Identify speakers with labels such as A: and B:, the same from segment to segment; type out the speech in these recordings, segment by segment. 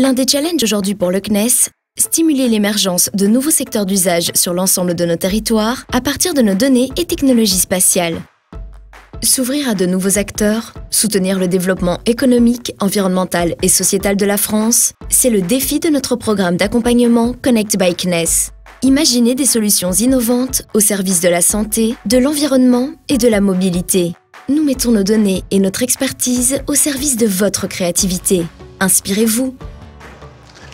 A: L'un des challenges aujourd'hui pour le CNES, stimuler l'émergence de nouveaux secteurs d'usage sur l'ensemble de nos territoires à partir de nos données et technologies spatiales. S'ouvrir à de nouveaux acteurs, soutenir le développement économique, environnemental et sociétal de la France, c'est le défi de notre programme d'accompagnement Connect by CNES. Imaginez des solutions innovantes au service de la santé, de l'environnement et de la mobilité. Nous mettons nos données et notre expertise au service de votre créativité. Inspirez-vous.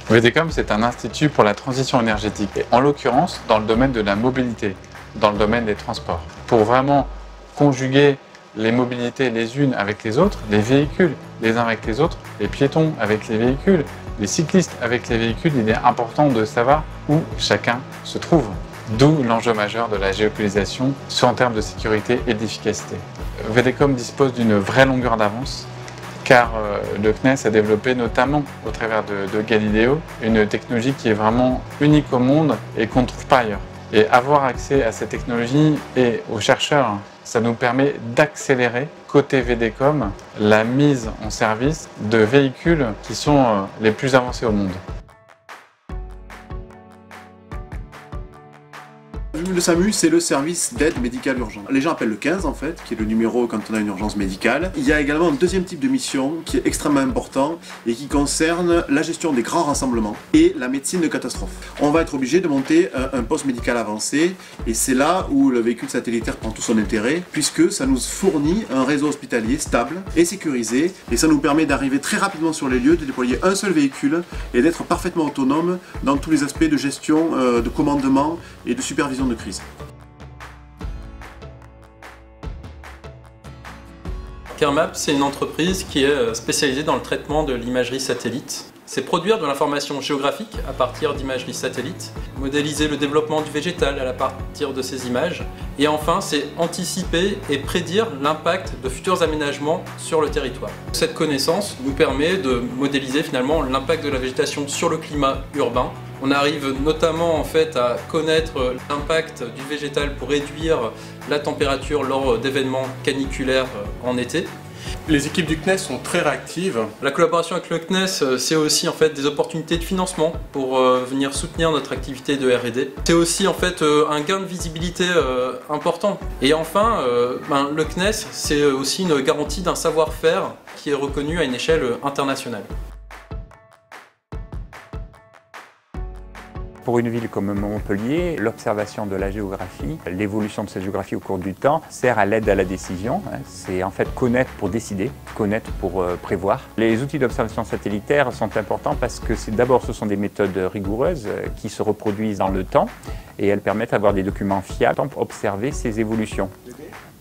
B: VDCOM, c'est un institut pour la transition énergétique, et en l'occurrence dans le domaine de la mobilité, dans le domaine des transports. Pour vraiment conjuguer les mobilités les unes avec les autres, les véhicules les uns avec les autres, les piétons avec les véhicules, les cyclistes avec les véhicules, il est important de savoir où chacun se trouve. D'où l'enjeu majeur de la géolocalisation, soit en termes de sécurité et d'efficacité. VDCOM dispose d'une vraie longueur d'avance, car le CNES a développé notamment au travers de Galileo une technologie qui est vraiment unique au monde et qu'on ne trouve pas ailleurs. Et avoir accès à cette technologie et aux chercheurs, ça nous permet d'accélérer, côté VDCOM, la mise en service de véhicules qui sont les plus avancés au monde.
C: Le SAMU, c'est le service d'aide médicale urgente. Les gens appellent le 15 en fait, qui est le numéro quand on a une urgence médicale. Il y a également un deuxième type de mission qui est extrêmement important et qui concerne la gestion des grands rassemblements et la médecine de catastrophe. On va être obligé de monter un poste médical avancé et c'est là où le véhicule satellitaire prend tout son intérêt puisque ça nous fournit un réseau hospitalier stable et sécurisé et ça nous permet d'arriver très rapidement sur les lieux, de déployer un seul véhicule et d'être parfaitement autonome dans tous les aspects de gestion, de commandement et de supervision de crise.
D: Kermap, c'est une entreprise qui est spécialisée dans le traitement de l'imagerie satellite. C'est produire de l'information géographique à partir d'imagerie satellite, modéliser le développement du végétal à partir de ces images, et enfin c'est anticiper et prédire l'impact de futurs aménagements sur le territoire. Cette connaissance nous permet de modéliser finalement l'impact de la végétation sur le climat urbain. On arrive notamment en fait à connaître l'impact du végétal pour réduire la température lors d'événements caniculaires en été.
E: Les équipes du CNES sont très réactives.
D: La collaboration avec le CNES, c'est aussi en fait des opportunités de financement pour venir soutenir notre activité de R&D. C'est aussi en fait un gain de visibilité important. Et enfin, le CNES, c'est aussi une garantie d'un savoir-faire qui est reconnu à une échelle internationale.
F: Pour une ville comme Montpellier, l'observation de la géographie, l'évolution de cette géographie au cours du temps, sert à l'aide à la décision. C'est en fait connaître pour décider, connaître pour prévoir. Les outils d'observation satellitaire sont importants parce que d'abord ce sont des méthodes rigoureuses qui se reproduisent dans le temps et elles permettent d'avoir des documents fiables pour observer ces évolutions.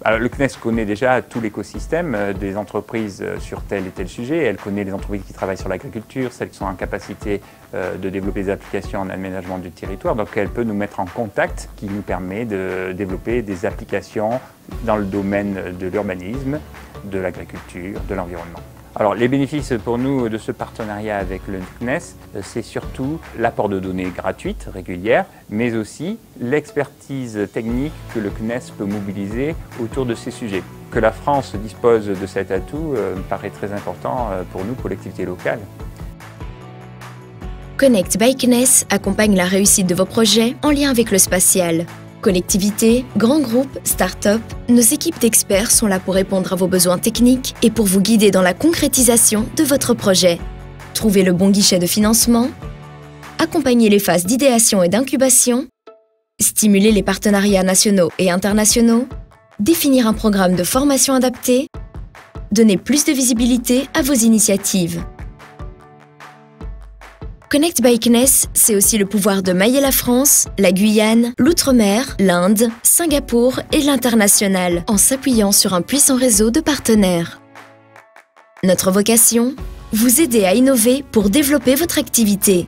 F: Alors, le CNES connaît déjà tout l'écosystème des entreprises sur tel et tel sujet. Elle connaît les entreprises qui travaillent sur l'agriculture, celles qui sont en capacité de développer des applications en aménagement du territoire. Donc elle peut nous mettre en contact, qui nous permet de développer des applications dans le domaine de l'urbanisme, de l'agriculture, de l'environnement. Alors les bénéfices pour nous de ce partenariat avec le CNES, c'est surtout l'apport de données gratuites, régulières, mais aussi l'expertise technique que le CNES peut mobiliser autour de ces sujets. Que la France dispose de cet atout me paraît très important pour nous, collectivités locales.
A: Connect by CNES accompagne la réussite de vos projets en lien avec le spatial. Collectivités, grands groupes, start-up, nos équipes d'experts sont là pour répondre à vos besoins techniques et pour vous guider dans la concrétisation de votre projet. Trouvez le bon guichet de financement, accompagner les phases d'idéation et d'incubation, stimuler les partenariats nationaux et internationaux, définir un programme de formation adapté, donner plus de visibilité à vos initiatives. Connect by CNES, c'est aussi le pouvoir de mailler la France, la Guyane, l'Outre-mer, l'Inde, Singapour et l'international, en s'appuyant sur un puissant réseau de partenaires. Notre vocation ? Vous aider à innover pour développer votre activité.